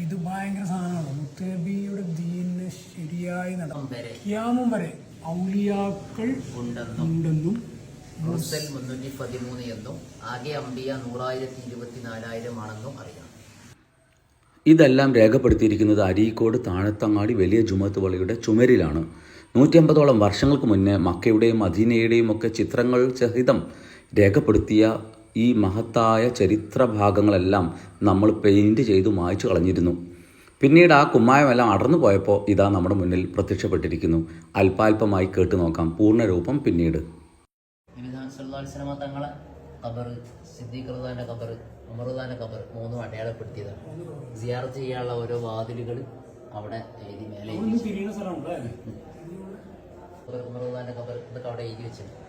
ഇത് ഭയങ്കര സാധനമാണ്. മുത്തനബിയുടെ ദീനിനെ ശരിയായി ഖിയാമം വരെ ഔലിയാക്കൾ ഉണ്ടെന്നും മുർസൽ 313 എന്നും ആകെ അംബിയ 100,024,000 ആണെന്നും അറിയാം. ഇതെല്ലാം രേഖപ്പെടുത്തിയിരിക്കുന്നത് അരീക്കോട് താഴത്തങ്ങാടി വലിയ ജുമത്ത് പള്ളിയുടെ ചുമരിലാണ്. 150ഓളം വർഷങ്ങൾക്ക് മുന്നേ മക്കയുടെയും മദീനയുടെയും ഒക്കെ ചിത്രങ്ങൾ സഹിതം രേഖപ്പെടുത്തിയ ഈ മഹത്തായ ചരിത്ര ഭാഗങ്ങളെല്ലാം നമ്മൾ പെയിൻറ് ചെയ്തു മായ്ച്ചു കളഞ്ഞിരുന്നു. പിന്നീട് ആ കുമ്മായമെല്ലാം അടർന്നു പോയപ്പോൾ ഇതാ നമ്മുടെ മുന്നിൽ പ്രത്യക്ഷപ്പെട്ടിരിക്കുന്നു. അല്പാൽപമായി കേട്ടു നോക്കാം പൂർണ്ണരൂപം പിന്നീട്. തങ്ങളെ ഖബർ, സിദ്ദീഖ് റളിയല്ലാഹുവിന്റെ ഖബർ, ഉമർ റളിയല്ലാഹുവിന്റെ ഖബർ മൂന്നും അടയാളപ്പെടുത്തിയതാണ്. സിയാറത്ത് ചെയ്യാനുള്ള ഓരോ വാതിലുകൾ അവിടെ എഴുതി മേലെ ഉമർ റളിയല്ലാഹുവിന്റെ ഖബർ ഇതൊക്കെ അവിടെ എഴുതി വെച്ചിട്ടുണ്ട്.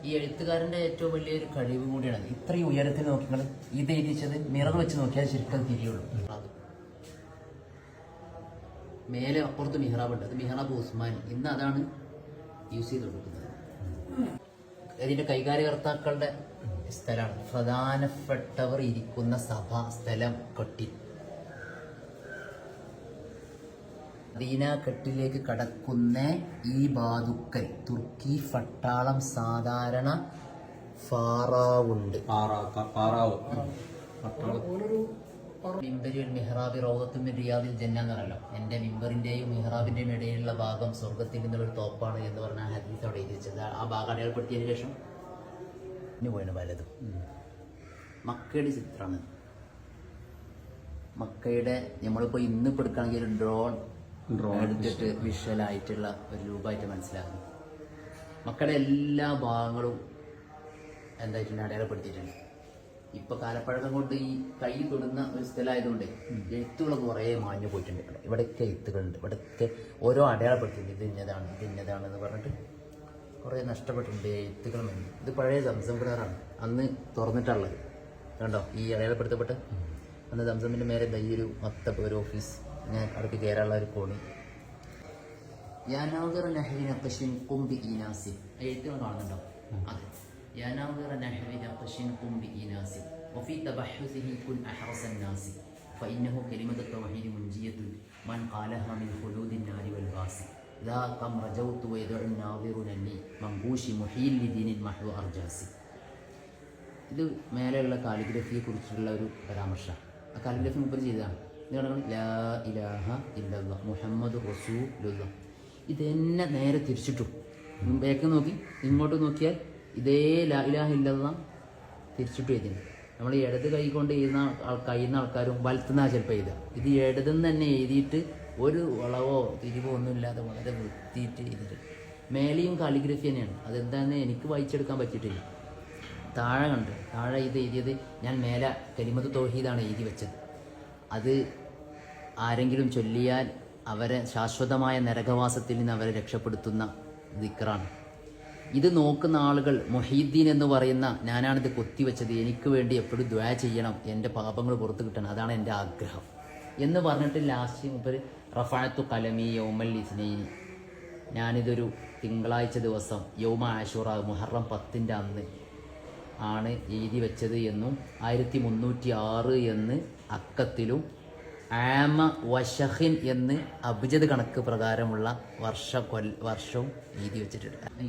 ഈ എഴുത്തുകാരന്റെ ഏറ്റവും വലിയൊരു കഴിവ് കൂടിയാണ്. ഇത്രയും ഉയരത്തിൽ നോക്കിയാൽ ഇത് എഴുതിച്ചത് മിറർ വെച്ച് നോക്കിയാൽ ശരിക്കും തിരിയുള്ളൂ. മേലെ അപ്പുറത്ത് മിഹ്റാബുണ്ട്, അത് മിഹ്റാബ് ഉസ്മാനി. ഇന്ന് അതാണ് യൂസ് ചെയ്ത് കൊടുക്കുന്നത്. അതിന്റെ കൈകാര്യകർത്താക്കളുടെ സ്ഥലമാണ്. പ്രധാനപ്പെട്ടവർ ഇരിക്കുന്ന സഭാ സ്ഥലം കെട്ടിൽ മദീന കെട്ടിലേക്ക് കടക്കുന്ന ഈ ബാദുക്കൽ തുർക്കി പട്ടാളം സാധാരണ ഫാറാവുണ്ട്. മിമ്പരിൽ മിഹ്റാബി റൗദത്തും മിൻ റിയാദിൽ ജന്ന എന്നല്ലോ. എൻ്റെ മിമ്പറിന്റെയും മിഹ്റാബിന്റെയും ഇടയിലുള്ള ഭാഗം സ്വർഗത്തിൽ നിന്നുള്ളൊരു തോപ്പാണ് എന്ന് പറഞ്ഞ ഹദീസ് അവിടെ എഴുതി വെച്ചത്. ആ ഭാഗം അടയാളപ്പെടുത്തിയതിനു ശേഷം ഇനി പോയാണ് പലതും. മക്കയുടെ ചിത്രമാണ്. മക്കയുടെ നമ്മളിപ്പോൾ ഇന്ന് എടുക്കുകയാണെങ്കിൽ ഒരു ഡ്രോൺ എടുത്തിട്ട് വിഷ്വലായിട്ടുള്ള ഒരു രൂപമായിട്ട് മനസ്സിലാക്കുന്നു. മക്കയുടെ എല്ലാ ഭാഗങ്ങളും എന്തായിട്ടുണ്ട് അടയാളപ്പെടുത്തിയിട്ടുണ്ട്. ഇപ്പൊ കാലപ്പഴക്കം കൊണ്ട് ഈ കൈ തൊടുന്ന ഒരു സ്ഥലമായതുകൊണ്ട് എഴുത്തുകളൊക്കെ കുറേ മാഞ്ഞു പോയിട്ടുണ്ട്. ഇവിടെയൊക്കെ എഴുത്തുകളുണ്ട്. ഇവിടെയൊക്കെ ഓരോ അടയാളപ്പെടുത്തിയിട്ടുണ്ട്. ഇത് ഇന്നതാണ്, ഇത് ഇന്നതാണെന്ന് പറഞ്ഞിട്ട് കുറേ നഷ്ടപ്പെട്ടിട്ടുണ്ട് എഴുത്തുകൾ. ഇത് പഴയ സംസം കിണറാണ്, അന്ന് തുറന്നിട്ടുള്ളത്. കണ്ടോ ഈ അടയാളപ്പെടുത്തപ്പെട്ട് അന്ന് സംസമിന്റെ മേലെ ഒരു മത്തപ്പ് ഒരു ഓഫീസ്, ഞാൻ അടുത്ത് കയറാനുള്ള ഒരു കോണി. എഴുത്തുകൾ കാണുന്നുണ്ടോ? അതെ. يا ناظر نحو نقش قم بإناس وفي تبحثه كن أحرص الناس فإنه كلمة التوحيد منجية من قالها من خلود النار والباس ذا كم رجوت ويدعو الناظرون لي منقوش محيل لدين محو أرجاس. ഇത് മേലെയുള്ള കാലിഗ്രഫിയെ കുറിച്ചുള്ള ഒരു പരാമർശം. ആ കാലിഗ്രഫി മുമ്പ് ചെയ്തതാണ്. ഇതാണ് ലാ ഇലാഹ ഇല്ലല്ലാഹ് മുഹമ്മദ് റസൂലുള്ളാഹ്. ഇതെന്നെ നേരെ തിരിച്ചിട്ടു ബേക്ക് നോക്കി ഇങ്ങോട്ട് നോക്കിയാൽ ഇതേ ലാ ഇലാഹ ഇല്ലല്ലാഹ് തിരിച്ചിട്ട് എഴുതിയിട്ടുണ്ട്. നമ്മൾ ഇടത് കൈ കൊണ്ട് കഴിയുന്ന ആൾക്കാരും വലത്തുനിന്നാ ചിലപ്പോൾ എഴുതുക. ഇത് ഇടതുനിന്ന് തന്നെ എഴുതിയിട്ട് ഒരു വളവോ തിരിവോ ഒന്നും ഇല്ലാതെ വളരെ വൃത്തിയിട്ട് എഴുതിയിട്ട് മേലെയും കാലിഗ്രഫി തന്നെയാണ്. അതെന്താണെന്ന് എനിക്ക് വായിച്ചെടുക്കാൻ പറ്റിയിട്ടില്ല. താഴെ കണ്ട് താഴെ ഇത് എഴുതിയത് ഞാൻ മേലെ കലിമത്ത് തൗഹീദാണ് എഴുതി വെച്ചത്. അത് ആരെങ്കിലും ചൊല്ലിയാൽ അവരെ ശാശ്വതമായ നരകവാസത്തിൽ നിന്ന് അവരെ രക്ഷപ്പെടുത്തുന്ന ദിക്റാണ്. ഇത് നോക്കുന്ന ആളുകൾ മൊഹീദ്ദീൻ എന്ന് പറയുന്ന ഞാനാണിത് കൊത്തിവെച്ചത്, എനിക്ക് വേണ്ടി എപ്പോഴും ദ്വാ ചെയ്യണം, എൻ്റെ പാപങ്ങൾ പുറത്ത് കിട്ടണം, അതാണ് എൻ്റെ ആഗ്രഹം എന്ന് പറഞ്ഞിട്ട് ലാസ്റ്റ് മുമ്പ് റഫഅത്തു കലമി യൗമൽ ഇസ്നൈനി, ഞാനിതൊരു തിങ്കളാഴ്ച ദിവസം യൗമ ആശൂറ മുഹറം 10 അന്ന് ആണ് എഴുതി വെച്ചത് എന്നും 1306 എന്ന് അക്കത്തിലും ആമ വശഹിൻ എന്ന് അബ്ജദ് കണക്ക് പ്രകാരമുള്ള വർഷവും എഴുതി വെച്ചിട്ടുണ്ട്. ഇത്